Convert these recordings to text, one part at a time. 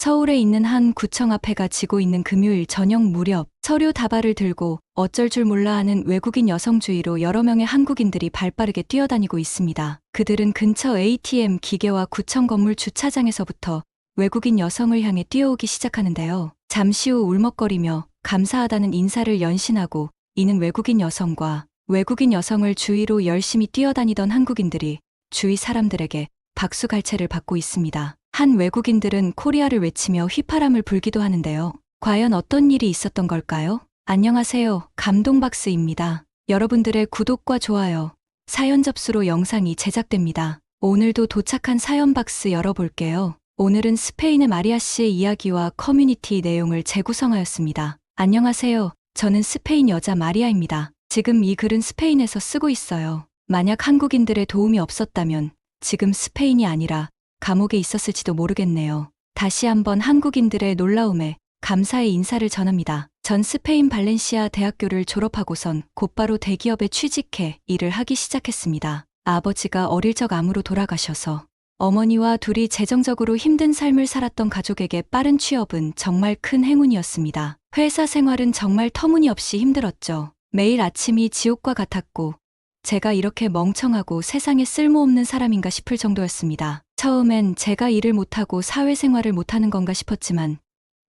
서울에 있는 한 구청 앞에가 지고 있는 금요일 저녁 무렵 서류 다발을 들고 어쩔 줄 몰라 하는 외국인 여성 주위로 여러 명의 한국인들이 발빠르게 뛰어다니고 있습니다. 그들은 근처 ATM 기계와 구청 건물 주차장에서부터 외국인 여성을 향해 뛰어오기 시작하는데요. 잠시 후 울먹거리며 감사하다는 인사를 연신하고 이는 외국인 여성과 외국인 여성을 주위로 열심히 뛰어다니던 한국인들이 주위 사람들에게 박수갈채를 받고 있습니다. 한 외국인들은 코리아를 외치며 휘파람을 불기도 하는데요. 과연 어떤 일이 있었던 걸까요? 안녕하세요. 감동박스입니다. 여러분들의 구독과 좋아요, 사연 접수로 영상이 제작됩니다. 오늘도 도착한 사연 박스 열어볼게요. 오늘은 스페인의 마리아 씨의 이야기와 커뮤니티 내용을 재구성하였습니다. 안녕하세요. 저는 스페인 여자 마리아입니다. 지금 이 글은 스페인에서 쓰고 있어요. 만약 한국인들의 도움이 없었다면 지금 스페인이 아니라 감옥에 있었을지도 모르겠네요. 다시 한번 한국인들의 놀라움에 감사의 인사를 전합니다. 전 스페인 발렌시아 대학교를 졸업하고선 곧바로 대기업에 취직해 일을 하기 시작했습니다. 아버지가 어릴 적 암으로 돌아가셔서 어머니와 둘이 재정적으로 힘든 삶을 살았던 가족에게 빠른 취업은 정말 큰 행운이었습니다. 회사 생활은 정말 터무니없이 힘들었죠. 매일 아침이 지옥과 같았고 제가 이렇게 멍청하고 세상에 쓸모없는 사람인가 싶을 정도였습니다. 처음엔 제가 일을 못하고 사회생활을 못하는 건가 싶었지만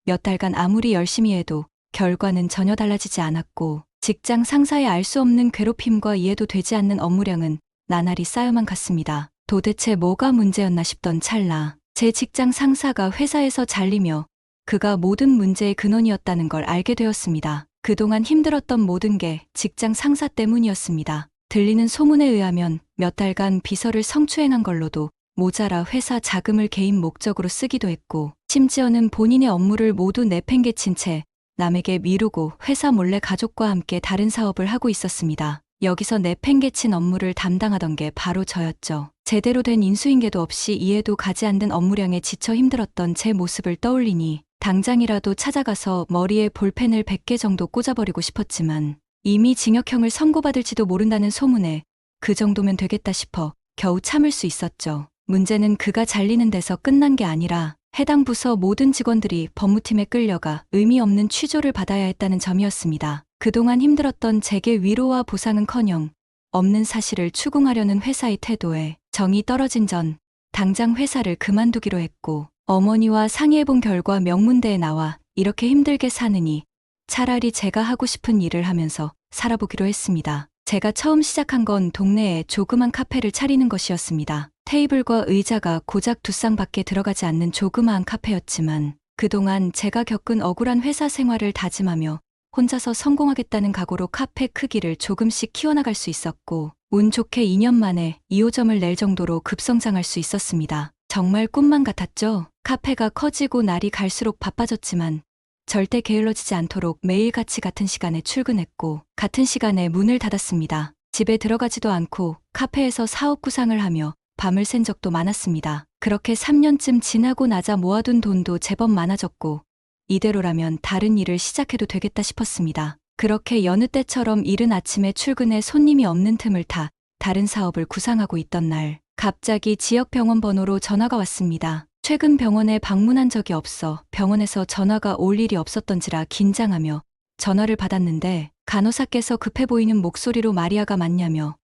몇 달간 아무리 열심히 해도 결과는 전혀 달라지지 않았고 직장 상사의 알 수 없는 괴롭힘과 이해도 되지 않는 업무량은 나날이 쌓여만 갔습니다. 도대체 뭐가 문제였나 싶던 찰나 제 직장 상사가 회사에서 잘리며 그가 모든 문제의 근원이었다는 걸 알게 되었습니다. 그동안 힘들었던 모든 게 직장 상사 때문이었습니다. 들리는 소문에 의하면 몇 달간 비서를 성추행한 걸로도 모자라 회사 자금을 개인 목적으로 쓰기도 했고 심지어는 본인의 업무를 모두 내팽개친 채 남에게 미루고 회사 몰래 가족과 함께 다른 사업을 하고 있었습니다. 여기서 내팽개친 업무를 담당하던 게 바로 저였죠. 제대로 된 인수인계도 없이 이해도 가지 않는 업무량에 지쳐 힘들었던 제 모습을 떠올리니 당장이라도 찾아가서 머리에 볼펜을 100개 정도 꽂아버리고 싶었지만 이미 징역형을 선고받을지도 모른다는 소문에 그 정도면 되겠다 싶어 겨우 참을 수 있었죠. 문제는 그가 잘리는 데서 끝난 게 아니라 해당 부서 모든 직원들이 법무팀에 끌려가 의미 없는 취조를 받아야 했다는 점이었습니다. 그동안 힘들었던 제게 위로와 보상은커녕 없는 사실을 추궁하려는 회사의 태도에 정이 떨어진 전 당장 회사를 그만두기로 했고 어머니와 상의해본 결과 명문대에 나와 이렇게 힘들게 사느니 차라리 제가 하고 싶은 일을 하면서 살아보기로 했습니다. 제가 처음 시작한 건 동네에 조그만 카페를 차리는 것이었습니다. 테이블과 의자가 고작 2쌍밖에 들어가지 않는 조그마한 카페였지만 그동안 제가 겪은 억울한 회사 생활을 다짐하며 혼자서 성공하겠다는 각오로 카페 크기를 조금씩 키워나갈 수 있었고 운 좋게 2년 만에 2호점을 낼 정도로 급성장할 수 있었습니다. 정말 꿈만 같았죠. 카페가 커지고 날이 갈수록 바빠졌지만 절대 게을러지지 않도록 매일같이 같은 시간에 출근했고 같은 시간에 문을 닫았습니다. 집에 들어가지도 않고 카페에서 사업 구상을 하며 밤을 샌 적도 많았습니다. 그렇게 3년쯤 지나고 나자 모아둔 돈도 제법 많아졌고 이대로라면 다른 일을 시작해도 되겠다 싶었습니다. 그렇게 여느 때처럼 이른 아침에 출근해 손님이 없는 틈을 타 다른 사업을 구상하고 있던 날 갑자기 지역 병원 번호로 전화가 왔습니다. 최근 병원에 방문한 적이 없어 병원에서 전화가 올 일이 없었던지라 긴장하며 전화를 받았는데 간호사께서 급해 보이는 목소리로 마리아가 맞냐며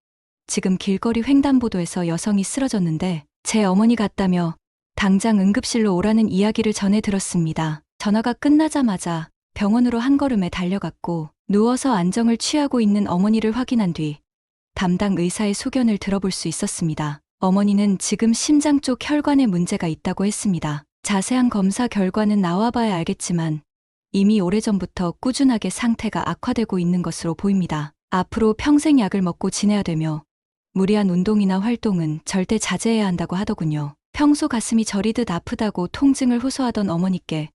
지금 길거리 횡단보도에서 여성이 쓰러졌는데 제 어머니 같다며 당장 응급실로 오라는 이야기를 전해 들었습니다. 전화가 끝나자마자 병원으로 한 걸음에 달려갔고 누워서 안정을 취하고 있는 어머니를 확인한 뒤 담당 의사의 소견을 들어볼 수 있었습니다. 어머니는 지금 심장 쪽 혈관에 문제가 있다고 했습니다. 자세한 검사 결과는 나와봐야 알겠지만 이미 오래전부터 꾸준하게 상태가 악화되고 있는 것으로 보입니다. 앞으로 평생 약을 먹고 지내야 되며 무리한 운동이나 활동은 절대 자제해야 한다고 하더군요. 평소 가슴이 저리듯 아프다고 통증을 호소하던 어머니께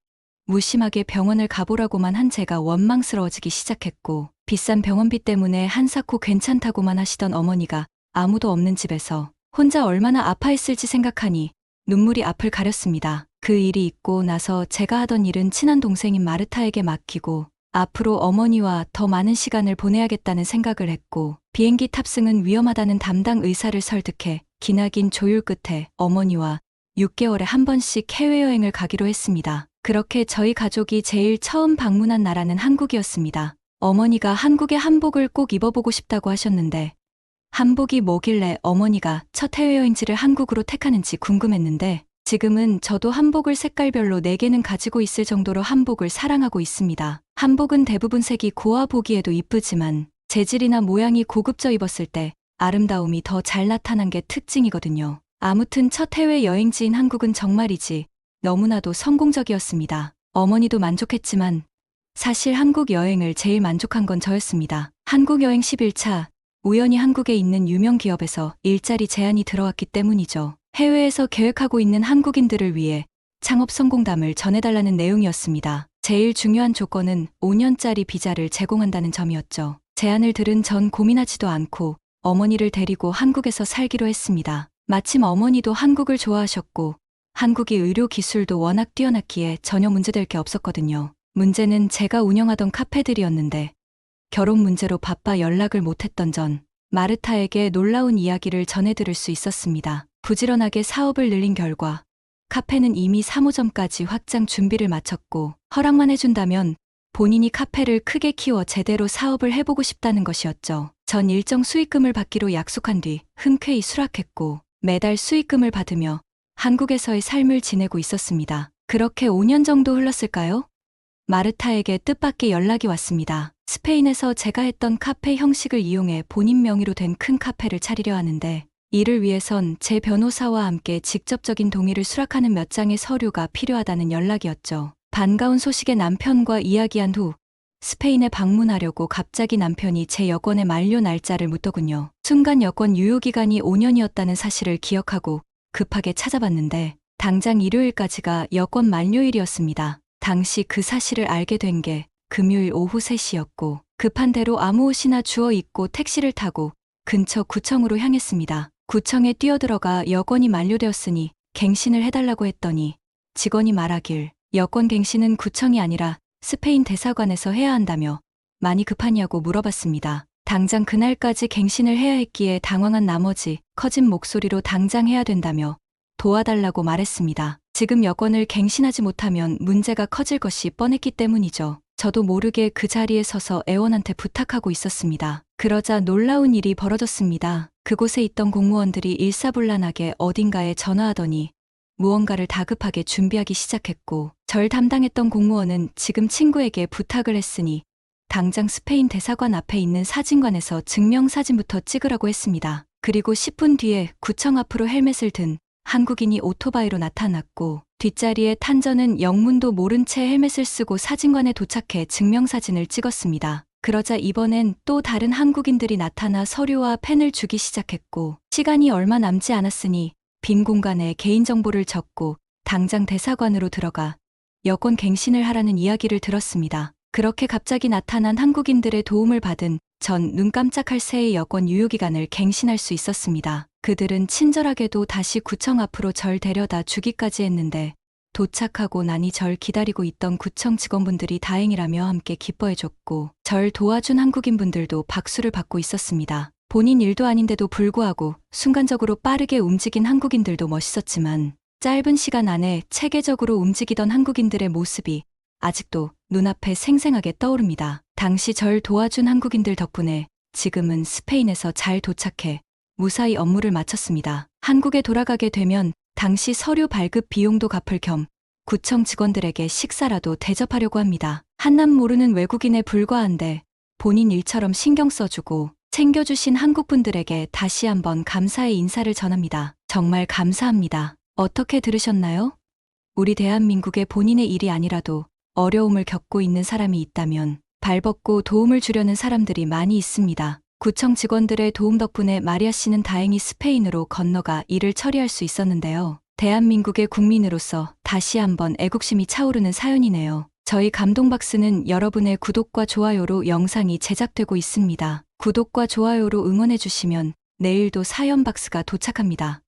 무심하게 병원을 가보라고만 한 제가 원망스러워지기 시작했고 비싼 병원비 때문에 한사코 괜찮다고만 하시던 어머니가 아무도 없는 집에서 혼자 얼마나 아파했을지 생각하니 눈물이 앞을 가렸습니다. 그 일이 있고 나서 제가 하던 일은 친한 동생인 마르타에게 맡기고 앞으로 어머니와 더 많은 시간을 보내야겠다는 생각을 했고 비행기 탑승은 위험하다는 담당 의사를 설득해 기나긴 조율 끝에 어머니와 6개월에 한 번씩 해외여행을 가기로 했습니다. 그렇게 저희 가족이 제일 처음 방문한 나라는 한국이었습니다. 어머니가 한국의 한복을 꼭 입어보고 싶다고 하셨는데 한복이 뭐길래 어머니가 첫 해외여행지를 한국으로 택하는지 궁금했는데 지금은 저도 한복을 색깔별로 4개는 가지고 있을 정도로 한복을 사랑하고 있습니다. 한복은 대부분 색이 고와 보기에도 이쁘지만 재질이나 모양이 고급져 입었을 때 아름다움이 더 잘 나타난 게 특징이거든요. 아무튼 첫 해외여행지인 한국은 정말이지 너무나도 성공적이었습니다. 어머니도 만족했지만 사실 한국 여행을 제일 만족한 건 저였습니다. 한국 여행 11차, 우연히 한국에 있는 유명 기업에서 일자리 제안이 들어왔기 때문이죠. 해외에서 계획하고 있는 한국인들을 위해 창업 성공담을 전해달라는 내용이었습니다. 제일 중요한 조건은 5년짜리 비자를 제공한다는 점이었죠. 제안을 들은 전 고민하지도 않고 어머니를 데리고 한국에서 살기로 했습니다. 마침 어머니도 한국을 좋아하셨고 한국의 의료 기술도 워낙 뛰어났기에 전혀 문제될 게 없었거든요. 문제는 제가 운영하던 카페들이었는데 결혼 문제로 바빠 연락을 못했던 전 마르타에게 놀라운 이야기를 전해들을 수 있었습니다. 부지런하게 사업을 늘린 결과 카페는 이미 3호점까지 확장 준비를 마쳤고 허락만 해준다면 본인이 카페를 크게 키워 제대로 사업을 해보고 싶다는 것이었죠. 전 일정 수익금을 받기로 약속한 뒤 흔쾌히 수락했고 매달 수익금을 받으며 한국에서의 삶을 지내고 있었습니다. 그렇게 5년 정도 흘렀을까요? 마르타에게 뜻밖의 연락이 왔습니다. 스페인에서 제가 했던 카페 형식을 이용해 본인 명의로 된 큰 카페를 차리려 하는데 이를 위해선 제 변호사와 함께 직접적인 동의를 수락하는 몇 장의 서류가 필요하다는 연락이었죠. 반가운 소식에 남편과 이야기한 후 스페인에 방문하려고 갑자기 남편이 제 여권의 만료 날짜를 묻더군요. 순간 여권 유효기간이 5년이었다는 사실을 기억하고 급하게 찾아봤는데 당장 일요일까지가 여권 만료일이었습니다. 당시 그 사실을 알게 된 게 금요일 오후 3시였고 급한 대로 아무 옷이나 주워 입고 택시를 타고 근처 구청으로 향했습니다. 구청에 뛰어들어가 여권이 만료되었으니 갱신을 해달라고 했더니 직원이 말하길 여권 갱신은 구청이 아니라 스페인 대사관에서 해야 한다며 많이 급하냐고 물어봤습니다. 당장 그날까지 갱신을 해야 했기에 당황한 나머지 커진 목소리로 당장 해야 된다며 도와달라고 말했습니다. 지금 여권을 갱신하지 못하면 문제가 커질 것이 뻔했기 때문이죠. 저도 모르게 그 자리에 서서 애원한테 부탁하고 있었습니다. 그러자 놀라운 일이 벌어졌습니다. 그곳에 있던 공무원들이 일사불란하게 어딘가에 전화하더니 무언가를 다급하게 준비하기 시작했고 절 담당했던 공무원은 지금 친구에게 부탁을 했으니 당장 스페인 대사관 앞에 있는 사진관에서 증명사진부터 찍으라고 했습니다. 그리고 10분 뒤에 구청 앞으로 헬멧을 든 한국인이 오토바이로 나타났고 뒷자리에 탄 저는 영문도 모른 채 헬멧을 쓰고 사진관에 도착해 증명사진을 찍었습니다. 그러자 이번엔 또 다른 한국인들이 나타나 서류와 펜을 주기 시작했고 시간이 얼마 남지 않았으니 빈 공간에 개인정보를 적고 당장 대사관으로 들어가 여권 갱신을 하라는 이야기를 들었습니다. 그렇게 갑자기 나타난 한국인들의 도움을 받은 전 눈 깜짝할 새의 여권 유효기간을 갱신할 수 있었습니다. 그들은 친절하게도 다시 구청 앞으로 절 데려다 주기까지 했는데 도착하고 나니 절 기다리고 있던 구청 직원분들이 다행이라며 함께 기뻐해줬고 절 도와준 한국인분들도 박수를 받고 있었습니다. 본인 일도 아닌데도 불구하고 순간적으로 빠르게 움직인 한국인들도 멋있었지만 짧은 시간 안에 체계적으로 움직이던 한국인들의 모습이 아직도 눈앞에 생생하게 떠오릅니다. 당시 절 도와준 한국인들 덕분에 지금은 스페인에서 잘 도착해 무사히 업무를 마쳤습니다. 한국에 돌아가게 되면 당시 서류 발급 비용도 갚을 겸 구청 직원들에게 식사라도 대접하려고 합니다. 한낱 모르는 외국인에 불과한데 본인 일처럼 신경 써주고 챙겨주신 한국분들에게 다시 한번 감사의 인사를 전합니다. 정말 감사합니다. 어떻게 들으셨나요? 우리 대한민국에 본인의 일이 아니라도 어려움을 겪고 있는 사람이 있다면 발벗고 도움을 주려는 사람들이 많이 있습니다. 구청 직원들의 도움 덕분에 마리아 씨는 다행히 스페인으로 건너가 일을 처리할 수 있었는데요. 대한민국의 국민으로서 다시 한번 애국심이 차오르는 사연이네요. 저희 감동박스는 여러분의 구독과 좋아요로 영상이 제작되고 있습니다. 구독과 좋아요로 응원해주시면 내일도 사연박스가 도착합니다.